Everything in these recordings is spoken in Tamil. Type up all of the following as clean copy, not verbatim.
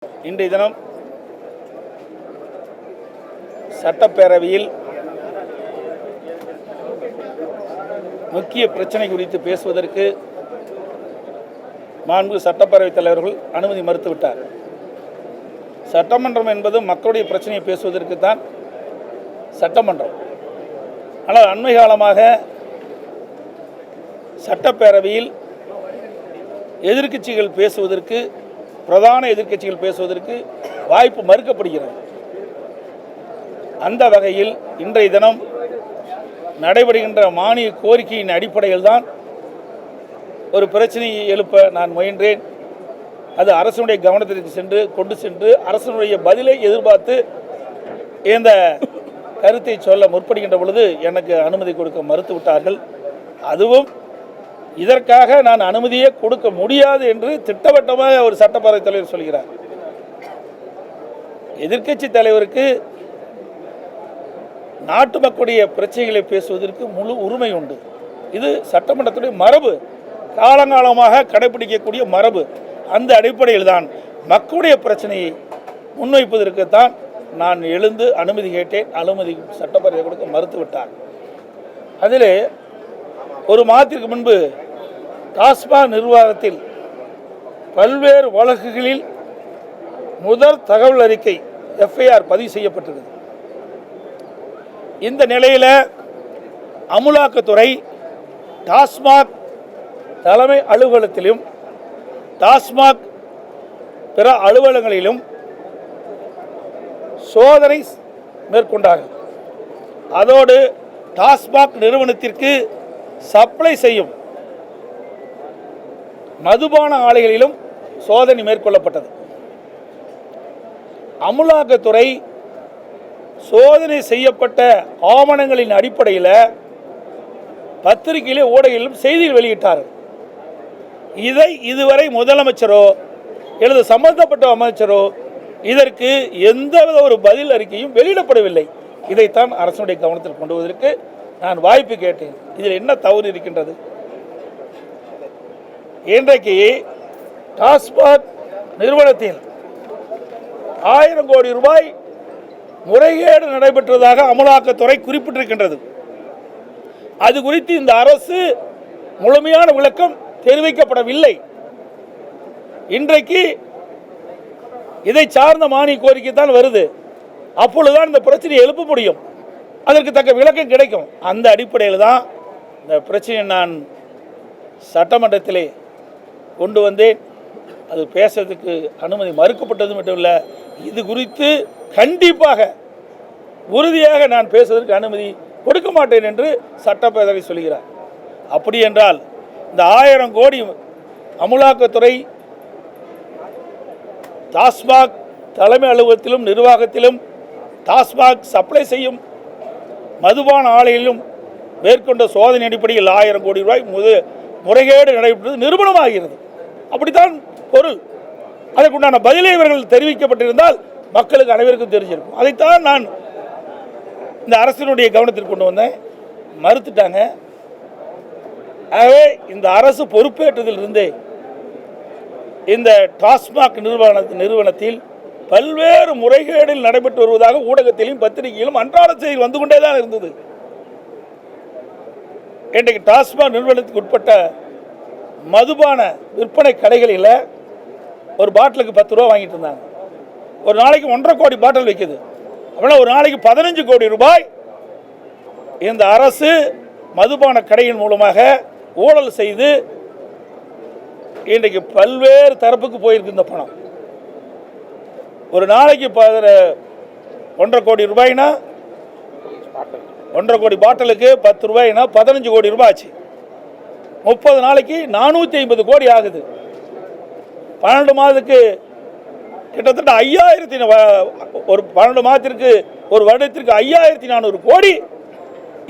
இன்றைய தினம் சட்டப்பேரவையில் முக்கிய பிரச்சனை குறித்து பேசுவதற்கு மாண்புமிகு சட்டப்பேரவைத் தலைவர்கள் அனுமதி மறுத்துவிட்டார். சட்டமன்றம் என்பது மக்களுடைய பிரச்சனையை பேசுவதற்கு தான் சட்டமன்றம். ஆனால் அண்மை காலமாக சட்டப்பேரவையில் எதிர்க்கட்சிகள் பேசுவதற்கு, பிரதான எதிர்க்கட்சிகள் பேசுவதற்கு வாய்ப்பு மறுக்கப்படுகிறது. அந்த வகையில் இன்றைய தினம் நடைபெறுகின்ற மானிய கோரிக்கையின் அடிப்படையில் தான் ஒரு பிரச்சனையை எழுப்ப நான் முயன்றேன். அது அரசுடைய கவனத்திற்கு கொண்டு சென்று அரசுடைய பதிலை எதிர்பார்த்து இந்த கருத்தை சொல்ல முற்படுகின்ற பொழுது எனக்கு அனுமதி கொடுக்க மறுத்துவிட்டார்கள். அதுவும் இதற்காக நான் அனுமதியே கொடுக்க முடியாது என்று திட்டவட்டமாக ஒரு சட்டப்பேரவைத் தலைவர் சொல்கிறார். எதிர்க்கட்சி தலைவருக்கு நாட்டு மக்களுடைய பிரச்சனைகளை பேசுவதற்கு முழு உரிமை உண்டு. இது சட்டமன்றத்துடைய மரபு, காலங்காலமாக கடைபிடிக்கக்கூடிய மரபு. அந்த அடிப்படையில் தான் மக்களுடைய பிரச்சனையை முன்வைப்பதற்குத்தான் நான் எழுந்து அனுமதி கேட்டேன். அனுமதி சட்டப்பேரவை கொடுக்க மறுத்துவிட்டார். அதிலே ஒரு மாதத்திற்கு முன்பு டாஸ்மாக் நிர்வாகத்தில் பல்வேறு வழக்குகளில் முதல் தகவல் அறிக்கை எஃப்ஐஆர் பதிவு செய்யப்பட்டது. இந்த நிலையில் அமலாக்கத்துறை டாஸ்மாக் தலைமை அலுவலகத்திலும் டாஸ்மாக் பிற அலுவலகங்களிலும் சோதனை மேற்கொண்டார்கள். அதோடு டாஸ்மாக் நிறுவனத்திற்கு சப்ளை செய்யும் மதுபான ஆலைகளிலும் சோதனை மேற்கொள்ளப்பட்டது. அமலாக்கத்துறை சோதனை செய்யப்பட்ட ஆவணங்களின் அடிப்படையில் பத்திரிகையிலே, ஊடகங்களிலும் செய்திகள் வெளியிட்டார்கள். இதை இதுவரை முதலமைச்சரோ அல்லது சம்பந்தப்பட்ட அமைச்சரோ இதற்கு எந்தவித ஒரு பதில் அறிக்கையும் வெளியிடப்படவில்லை. இதைத்தான் அரசுடைய கவனத்தில் கொண்டு வருவதற்கு நான் வாய்ப்பு கேட்டேன். இதில் என்ன தவறு இருக்கின்றது? இன்றைக்கு டாஸ்மாக் நிறுவனத்தில் 1000 கோடி ரூபாய் முறைகேடு நடைபெற்றதாக அமலாக்கத்துறை குறிப்பிட்டிருக்கின்றது. அது குறித்து இந்த அரசு முழுமையான விளக்கம் தெரிவிக்கப்படவில்லை. இன்றைக்கு இதை சார்ந்த மானிய கோரிக்கை தான் வருது. அப்பொழுதுதான் இந்த பிரச்சனையை எழுப்ப முடியும், அதற்கு தக்க விளக்கம் கிடைக்கும். அந்த அடிப்படையில் தான் இந்த பிரச்சனையை நான் சட்டமன்றத்திலே கொண்டு வந்தேன். அது பேசுறதுக்கு அனுமதி மறுக்கப்பட்டது மட்டும் இல்லை, இது குறித்து கண்டிப்பாக உறுதியாக நான் பேசுவதற்கு அனுமதி கொடுக்க மாட்டேன் என்று சட்டப்பேரவை சொல்கிறார். அப்படி என்றால் இந்த 1000 கோடி அமலாக்கத்துறை டாஸ்மாக் தலைமை அலுவலகத்திலும் நிர்வாகத்திலும் டாஸ்மாக் சப்ளை செய்யும் மதுபான ஆலைகளிலும் மேற்கொண்ட சோதனை அடிப்படையில் 1000 கோடி ரூபாய் முறைகேடு நடைபெற்றது நிரூபணமாகிறது. அப்படித்தான் பொருள். அதற்குண்டான பதிலை இவர்கள் தெரிவிக்கப்பட்டிருந்தால் மக்களுக்கு அனைவருக்கும் தெரிஞ்சிருக்கும். அதைத்தான் நான் இந்த அரசினுடைய கவனத்திற்கு கொண்டு வந்தேன். மறுத்துட்டாங்க. ஆகவே இந்த அரசு பொறுப்பேற்றதிலிருந்தே இந்த டாஸ்மாக் நிறுவனத்தில் பல்வேறு முறைகேடுகள் நடைபெற்று வருவதாக ஊடகத்திலும் பத்திரிகையிலும் அன்றாட செய்தி வந்து கொண்டே தான் இருந்தது. இன்றைக்கு டாஸ்மாக் நிறுவனத்துக்கு உட்பட்ட மதுபான விற்பனை கடைகளில் ஒரு பாட்டிலுக்கு 10 ரூபா வாங்கிட்டு இருந்தாங்க. ஒரு நாளைக்கு 1.5 கோடி பாட்டில் விற்குது. அப்படின்னா ஒரு நாளைக்கு 15 கோடி ரூபாய் இந்த அரசு மதுபான கடையின் மூலமாக ஊழல் செய்து இன்றைக்கு பல்வேறு தரப்புக்கு போயிருக்கு இந்த பணம். ஒரு நாளைக்கு 1.5 கோடி ரூபாய்னா 1.5 கோடி பாட்டிலுக்கு 10 ரூபாய்னா 15 கோடி ரூபாய் ஆச்சு. 30 நாளைக்கு 450 கோடி ஆகுது. 12 மாதத்துக்கு கிட்டத்தட்ட 5000, ஒரு 12 மாதத்திற்கு ஒரு வருடத்திற்கு 5400 கோடி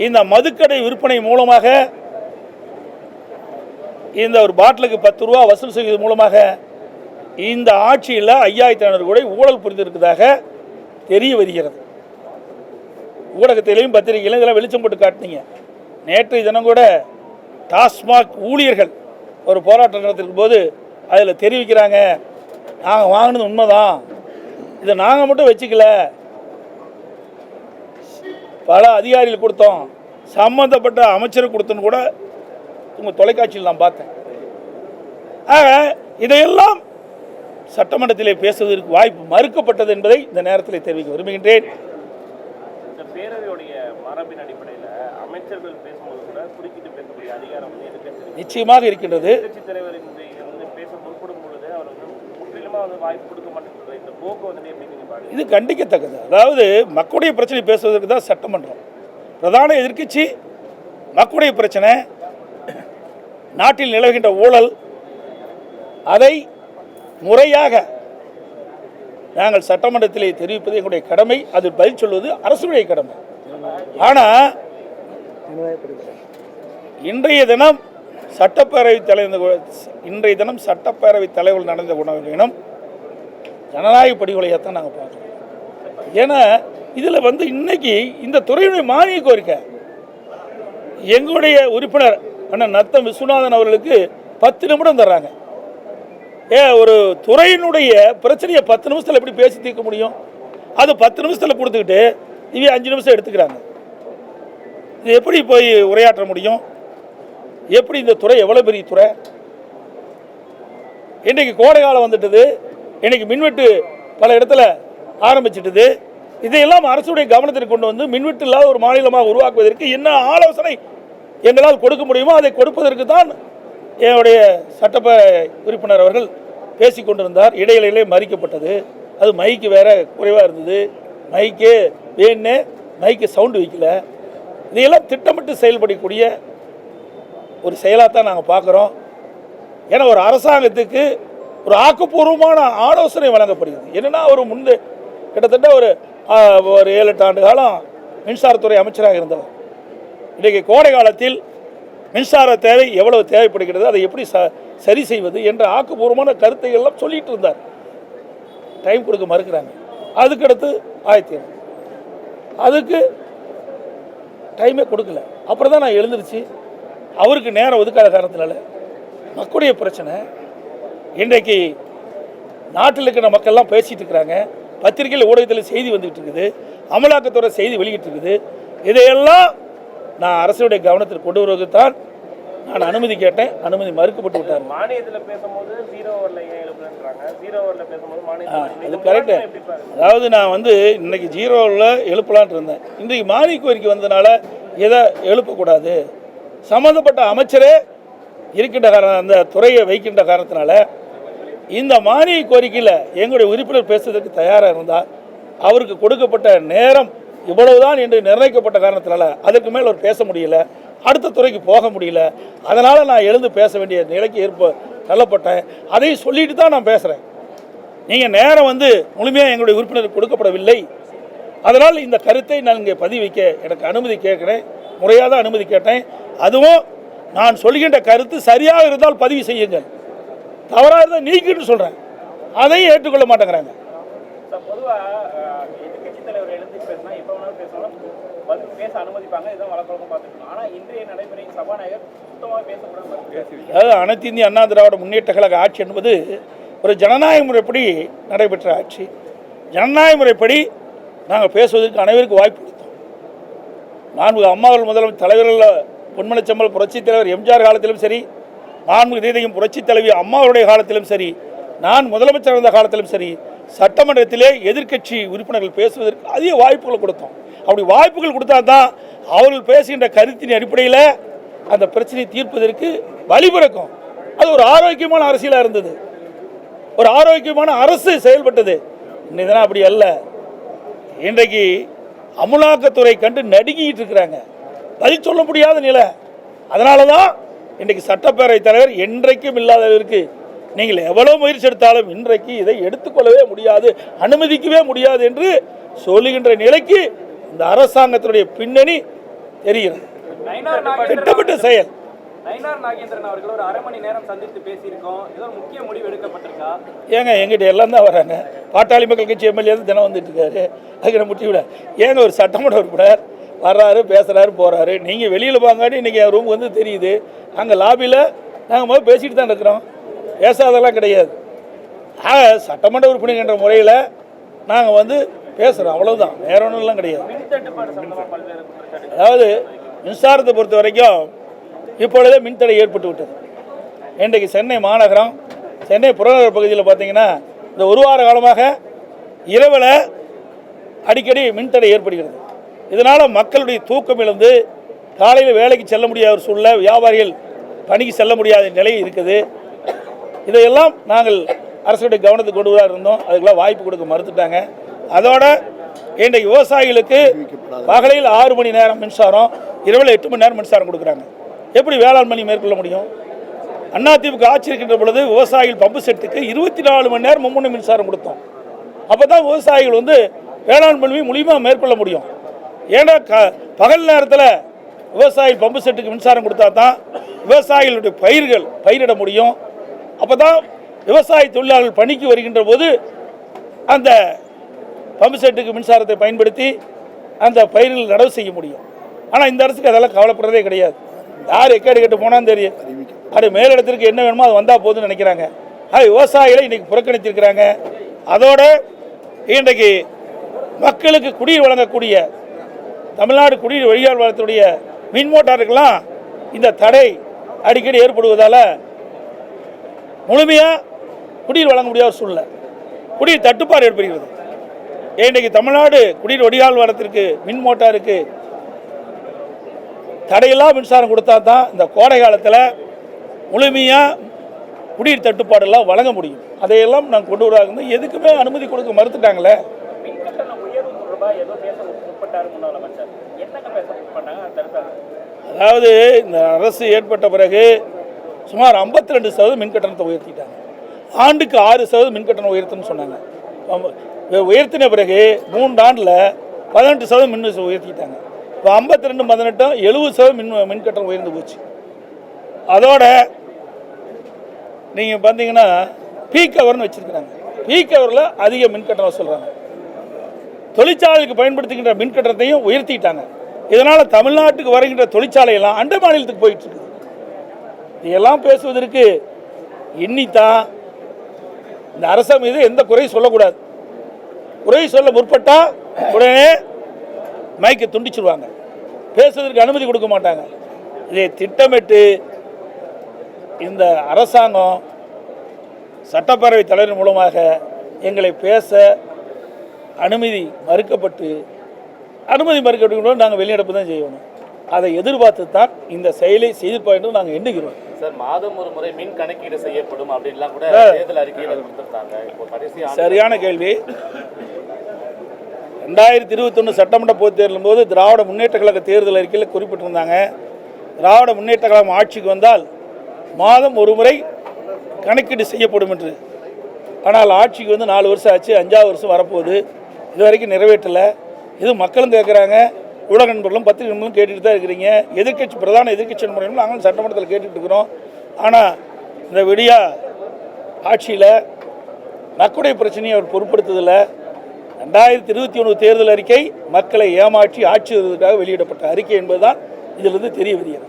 இந்த மதுக்கடை விற்பனை மூலமாக, இந்த ஒரு பாட்டிலுக்கு 10 ரூபா வசூல் செய்வது மூலமாக இந்த ஆட்சியில் 5400 கோடி ஊழல் புரிந்திருக்கிறதாக தெரிய வருகிறது. ஊடகத்திலையும் பத்திரிகையிலும் இதெல்லாம் வெளிச்சம் போட்டு காட்டினீங்க. நேற்றைய தினம் கூட டாஸ்மாக் ஊழியர்கள் ஒரு போராட்டம் நடத்திருக்கும் போது அதில் தெரிவிக்கிறாங்க, நாங்கள் வாங்கினது உண்மைதான், இதை நாங்கள் மட்டும் வச்சுக்கல, பல அதிகாரிகள் கொடுத்தோம், சம்பந்தப்பட்ட அமைச்சர் கொடுத்தோன்னு கூட உங்கள் தொலைக்காட்சியில் நான் பார்த்தேன். ஆக இதையெல்லாம் சட்டமன்றத்திலே பேசுவதற்கு வாய்ப்பு மறுக்கப்பட்டது என்பதை இந்த நேரத்தில் தெரிவிக்க விரும்புகின்றேன். இந்த பேரவையுடைய மரபின் அடிப்படையில் அமைச்சர்கள் பேசும்போது கூட குறுக்கிட்டு பேசக்கூடிய அதிகாரம் நிச்சயமாக இருக்கின்றது. எதிர்க்கட்சி தலைவர் பேச முற்படும் பொழுது அவர் முற்றிலுமாக வாய்ப்பு கொடுக்க மாட்டேங்கிறது. இந்த போக்கு எப்படி நீங்க பாருங்க? இது கண்டிக்கத்தக்கது. அதாவது மக்களுடைய பிரச்சனை பேசுவதற்கு தான் சட்டமன்றம். பிரதான எதிர்க்கட்சி மக்களுடைய பிரச்சனை, நாட்டில் நிலவுகின்ற ஊழல், அதை முறையாக நாங்கள் சட்டமன்றத்திலே தெரிவிப்பது எங்களுடைய கடமை, அது பதில் சொல்வது அரசுடைய கடமை. ஆனால் இன்றைய தினம் சட்டப்பேரவைத் தலைவர் நடந்த குணம் ஜனநாயக படுகொலையாகத்தான் நாங்கள் பார்க்குறோம். ஏன்னா இதில் இன்னைக்கு இந்த துறையுடைய மானிய கோரிக்கை எங்களுடைய உறுப்பினர் அண்ணன் நத்தம் விஸ்வநாதன் அவர்களுக்கு 10 நிமிடம் தர்றாங்க. ஒரு துறையினுடைய பிரச்சனையை 10 நிமிஷத்தில் எப்படி பேசி தீர்க்க முடியும்? அது 10 நிமிஷத்தில் கொடுத்துக்கிட்டு இவங்க 5 நிமிஷம் எடுத்துக்கிறாங்க. இது எப்படி போய் உரையாற்ற முடியும்? எப்படி இந்த துறை எவ்வளோ பெரிய துறை? இன்றைக்கு கோடை காலம் வந்துட்டது, இன்றைக்கி மின்வெட்டு பல இடத்துல ஆரம்பிச்சிட்டது. இதையெல்லாம் அரசுடைய கவனத்திற்கு கொண்டு வந்து மின்வெட்டு இல்லாத ஒரு மாநிலமாக உருவாக்குவதற்கு என்ன ஆலோசனை எங்களால் கொடுக்க முடியுமோ அதை கொடுப்பதற்கு தான் என்னுடைய சட்டப்பேரவை உறுப்பினர் அவர்கள் பேசி கொண்டிருந்தார். இடையிலே மறிக்கப்பட்டது. அது மைக்கு வேற குறைவாக இருந்தது, மைக்கு வேணுன்னு மைக்கு சவுண்டு வைக்கல. இதையெல்லாம் திட்டமிட்டு செயல்படக்கூடிய ஒரு செயலாக தான் நாங்கள் பார்க்குறோம். ஏன்னா ஒரு அரசாங்கத்துக்கு ஒரு ஆக்கப்பூர்வமான ஆலோசனை வழங்கப்படுகிறது. என்னென்னா ஒரு கிட்டத்தட்ட ஒரு 7-8 ஆண்டு காலம் மின்சாரத்துறை அமைச்சராக இருந்தவர். இன்றைக்கு கோடை காலத்தில் மின்சார தேவை எவ்வளவு தேவைப்படுகிறது, அதை எப்படி சரி செய்வது என்ற ஆக்கப்பூர்வமான கருத்தை எல்லாம் சொல்லிட்டு இருந்தார். டைம் கொடுக்க மறுக்கிறாங்க. அதுக்கடுத்து ஆயத்தீரம், அதுக்கு டைமே கொடுக்கல. அப்புறம் தான் நான் எழுந்திருச்சு அவருக்கு நேரம் ஒதுக்காத காரணத்தினால மக்களுடைய பிரச்சனை இன்றைக்கு நாட்டில் இருக்கிற மக்கள்லாம் பேசிகிட்டு இருக்கிறாங்க. பத்திரிகையில் ஊடகத்தில் செய்தி வந்துகிட்டு இருக்குது, அமலாக்கத்துறை செய்தி வெளியிட்டு இருக்குது. இதையெல்லாம் நான் அரசுடைய கவனத்தில் கொண்டு வருவதற்கு தான் நான் அனுமதி கேட்டேன். அனுமதி மறுக்கப்பட்டு விட்டார். மானியத்தில் பேசும்போது 0 ஓவரில் எழுப்புறாங்க, 0 ஓவரில் பேசும்போது மானியம் அது கரெக்டு. அதாவது நான் இன்னைக்கு 0 ஓவரில் எழுப்பலான் இருந்தேன். இன்றைக்கு மானிய கோரிக்கை வந்ததுனால எதை எழுப்பக்கூடாது, சம்மந்தப்பட்ட அமைச்சரே இருக்கின்ற காரணம், அந்த துறையை வைக்கின்ற காரணத்தினால இந்த மானிய கோரிக்கையில் எங்களுடைய உறுப்பினர் பேசுவதற்கு தயாராக இருந்தால் அவருக்கு கொடுக்கப்பட்ட நேரம் இவ்வளவுதான் என்று நிர்ணயிக்கப்பட்ட காரணத்தினால அதற்கு மேல் அவர் பேச முடியல, அடுத்த துறைக்கு போக முடியல. அதனால் நான் எழுந்து பேச வேண்டிய நிலைக்கு தள்ளப்பட்டேன். அதையும் சொல்லிட்டு தான் நான் பேசுகிறேன். நீங்கள் நேரம் முழுமையாக எங்களுடைய உறுப்பினருக்கு கொடுக்கப்படவில்லை. அதனால் இந்த கருத்தை நான் இங்கே பதிவு வைக்க எனக்கு அனுமதி கேட்குறேன். முறையாக தான் அனுமதி கேட்டேன். அதுவும் நான் சொல்கின்ற கருத்து சரியாக இருந்தால் பதிவு செய்யுங்கள், தவறாக இருந்தால் நீக்கிட்டு சொல்கிறேன். அதையும் ஏற்றுக்கொள்ள மாட்டேங்கிறாங்க. பொதுவாக எதிர்க்கட்சி தலைவர் எழுந்து பேசினா எப்போ வேணாலும் பேசலாம், பேச அனுமதிப்பாங்க, இதான் வழக்கம் பார்த்துக்கணும். ஆனால் இன்றைய நடைமுறையின் சபாநாயகர் சுத்தமாக பேசக்கூடாது. அதாவது அனைத்து இந்திய அண்ணா திராவிட முன்னேற்ற கழக ஆட்சி என்பது ஒரு ஜனநாயக முறைப்படி நடைபெற்ற ஆட்சி. ஜனநாயக முறைப்படி நாங்கள் பேசுவதற்கு அனைவருக்கும் வாய்ப்பு கொடுத்தோம். நான்கு அம்மாவர்கள் முதலமைச்சர் தலைவர்கள் பொன்மனச்செம்மல் புரட்சித் தலைவர் எம்ஜிஆர் காலத்திலும் சரி, நான்கு நீதியும் புரட்சித் தலைவி அம்மாவுடைய காலத்திலும் சரி, நான் முதலமைச்சர் இருந்த காலத்திலும் சரி, சட்டமன்றத்திலே எதிர்க்கட்சி உறுப்பினர்கள் பேசுவதற்கு அதிக வாய்ப்புகளை கொடுத்தோம். அப்படி வாய்ப்புகள் கொடுத்தா தான் அவர்கள் பேசுகின்ற கருத்தின் அடிப்படையில் அந்த பிரச்சனையை தீர்ப்பதற்கு வழிபிறக்கும். அது ஒரு ஆரோக்கியமான அரசியலாக இருந்தது, ஒரு ஆரோக்கியமான அரசு செயல்பட்டது. இன்னைக்கு அப்படி அல்ல. இன்றைக்கு அமலாக்கத்துறை கண்டு நடுங்கிட்டு இருக்கிறாங்க, பதில் சொல்ல முடியாத நிலை. அதனால தான் இன்றைக்கு சட்டப்பேரவைத் தலைவர் என்றைக்கும் இல்லாதவருக்கு நீங்கள் எவ்வளோ முயற்சி எடுத்தாலும் இன்றைக்கு இதை எடுத்துக்கொள்ளவே முடியாது, அனுமதிக்கவே முடியாது என்று சொல்லுகின்ற நிலைக்கு இந்த அரசாங்கத்தினுடைய பின்னணி தெரிகிறது. திட்டமிட்ட செயல். நயினார் நாகேந்திரன் அவர்கள் ஒரு 1/2 மணி நேரம் சந்தித்து பேசியிருக்கோம். ஏதோ முக்கிய முடிவு எடுக்கப்பட்டிருக்கா? ஏங்க எங்கிட்ட எல்லாம் தான் வராங்க. பாட்டாளி மக்கள் கட்சி எம்எல்ஏ தான் தினம் வந்துட்டு இருக்காரு. அதுக்கு நான் முட்டி விட ஏங்க ஒரு சட்டமன்ற உறுப்பினர் வர்றாரு, பேசுகிறாரு, போகிறாரு. நீங்கள் வெளியில் வாங்காடி இன்றைக்கி என் ரூம் தெரியுது. அங்கே லாபியில் நாங்கள் பேசிட்டு தான் இருக்கிறோம், பேசாதெல்லாம் கிடையாது. சட்டமன்ற உறுப்பினர் என்ற முறையில் நாங்கள் வந்து பேசுகிறோம், அவ்வளவுதான், வேற ஒன்றும் கிடையாது. மின் தட்டுப்பாடு சம்பந்தமா பல்வேறு குற்றச்சாட்டுகள். அதாவது மின்சாரத்தை பொறுத்த வரைக்கும் இப்பொழுதே மின்தடை ஏற்பட்டு விட்டது. இன்றைக்கு சென்னை மாநகரம், சென்னை புறநகர் பகுதியில் பார்த்தீங்கன்னா இந்த ஒரு வார காலமாக இரவில் அடிக்கடி மின்தடை ஏற்படுகிறது. இதனால் மக்களுடைய தூக்கம் இழந்து காலையில் வேலைக்கு செல்ல முடியாத ஒரு சூழ்நிலை, வியாபாரிகள் பணிக்கு செல்ல முடியாத நிலை இருக்குது. இதையெல்லாம் நாங்கள் அரசுடைய கவனத்துக்கு கொண்டு வர இருந்தோம், அதுக்கெல்லாம் வாய்ப்பு கொடுக்க மறுத்துட்டாங்க. அதோட இன்றைக்கு விவசாயிகளுக்கு பகலில் 6 மணி நேரம் மின்சாரம், இரவில் 8 மணி நேரம் மின்சாரம் கொடுக்குறாங்க. எப்படி வேளாண்மை மேற்கொள்ள முடியும்? அதிமுக ஆட்சி இருக்கின்ற பொழுது விவசாயிகள் பம்பு செட்டுக்கு 24 மணி நேரம் மும்முனை மின்சாரம் கொடுத்தோம். அப்போ தான் விவசாயிகள் வந்து வேளாண்மை முழுமையாக மேற்கொள்ள முடியும். ஏன்னா பகல் நேரத்தில் விவசாயி பம்பு செட்டுக்கு மின்சாரம் கொடுத்தா தான் விவசாயிகளுடைய பயிரிட முடியும். அப்போ தான் விவசாய தொழிலாளர்கள் பணிக்கு வருகின்ற போது அந்த பம்பு செட்டுக்கு மின்சாரத்தை பயன்படுத்தி அந்த பயிர்கள் நடவு செய்ய முடியும். ஆனால் இந்த அரசுக்கு அதெல்லாம் கவலைப்படுறதே கிடையாது. யார் எக்கேடு கேட்டு போனான்னு தெரியும், அது மேலிடத்திற்கு என்ன வேணுமோ அது வந்தால் போதுன்னு நினைக்கிறாங்க. அது விவசாயிகளை இன்றைக்கி புறக்கணித்திருக்கிறாங்க. அதோடு இன்றைக்கு மக்களுக்கு குடிநீர் வழங்கக்கூடிய தமிழ்நாடு குடிநீர் வடிகால் வாரியத்துடைய மின் மோட்டாருக்கெல்லாம் இந்த தடை அடிக்கடி ஏற்படுவதால் முழுமையாக குடிநீர் வழங்க முடியாத சூழ்நிலை, குடிநீர் தட்டுப்பாடு ஏற்படுகிறது. இன்றைக்கு தமிழ்நாடு குடிநீர் வடிகால் வாரியத்திற்கு மின் மோட்டாருக்கு தடையெல்லாம் மின்சாரம் கொடுத்தா தான் இந்த கோடை காலத்தில் முழுமையாக குடிநீர் தட்டுப்பாடெல்லாம் வழங்க முடியும். அதையெல்லாம் நாங்கள் கொண்டு வராங்க. எதுக்குமே அனுமதி கொடுக்க மறுத்துட்டாங்களே. மின் கட்டண உயர்வு தொடர்பாக ஏதோ பேச முற்பட்டார் முன்னாள் அமைச்சர், என்னங்க பேச முற்பட்டாங்க தடுத்தாங்க? அதாவது இந்த அரசு ஏற்பட்ட பிறகு சுமார் 52% மின் கட்டணத்தை உயர்த்திட்டாங்க. ஆண்டுக்கு 6% மின் கட்டணம் உயர்த்துன்னு சொன்னாங்க. உயர்த்தின பிறகு 3 ஆண்டில் 18% மின் உயர்த்திட்டாங்க. இப்போ 52, 18, 70% மின் கட்டணம் உயர்ந்து போச்சு. அதோட நீங்கள் பார்த்தீங்கன்னா பீக் ஹவர்னு வச்சுருக்கிறாங்க. பீக் ஹவரில் அதிக மின் கட்டணம் சொல்கிறாங்க. தொழிற்சாலைக்கு பயன்படுத்துகின்ற மின் கட்டணத்தையும் உயர்த்திட்டாங்க. இதனால் தமிழ்நாட்டுக்கு வருகின்ற தொழிற்சாலையெல்லாம் அண்டை மாநிலத்துக்கு போயிட்டு இருக்குது. இதெல்லாம் பேசுவதற்கு எண்ணித்தான் இந்த அரசு மீது எந்த குறையும் சொல்லக்கூடாது. குறை சொல்ல முற்பட்டால் உடனே மைக்கை துண்டிச்சிருவாங்க, பேசுவதற்கு அனுமதி கொடுக்க மாட்டாங்க. இதை திட்டமிட்டு இந்த அரசாங்கம் சட்டப்பேரவை தலைவர் மூலமாக எங்களை பேச அனுமதி மறுக்கப்பட்டு நாங்கள் வெளிநடப்பு தான் செய்யணும். அதை எதிர்பார்த்து தான் இந்த செயலை செய்திருப்போம் என்று நாங்கள் எண்ணுகிறோம். சார், மாதம் ஒரு முறை மின் கணக்கீடு செய்யப்படும் அப்படின்லாம் கூட தேர்தல் அறிக்கையில் கொடுத்துருந்தாங்க. இப்போ கடைசி சரியான கேள்வி. 2021 சட்டமன்ற பொதுத் தேர்தலும் போது திராவிட முன்னேற்ற கழக தேர்தல் அறிக்கையில் குறிப்பிட்டிருந்தாங்க, திராவிட முன்னேற்ற கழகம் ஆட்சிக்கு வந்தால் மாதம் ஒரு முறை கணக்கீடு செய்யப்படும் என்று. ஆனால் ஆட்சிக்கு வந்து 4 வருஷம் ஆச்சு, 5ஆவது வருஷம் வரப்போகுது, இது வரைக்கும் நிறைவேற்றலை. இது மக்களும் கேட்குறாங்க, ஊடக நண்பர்களும் பத்திரிகை நண்பர்களும் கேட்டுட்டு தான் இருக்கிறீங்க. பிரதான எதிர்க்கட்சி நண்பர்களும் நாங்களும் சட்டமன்றத்தில் கேட்டுட்டு இருக்கிறோம். ஆனால் இந்த விடியா ஆட்சியில் நக்குடைய பிரச்சனையை அவர் பொருட்படுத்துதில்லை. 2021 தேர்தல் அறிக்கை மக்களை ஏமாற்றி ஆட்சி வருவதற்காக வெளியிடப்பட்ட அறிக்கை என்பதுதான் இதிலிருந்து தெரிய வருகிறது.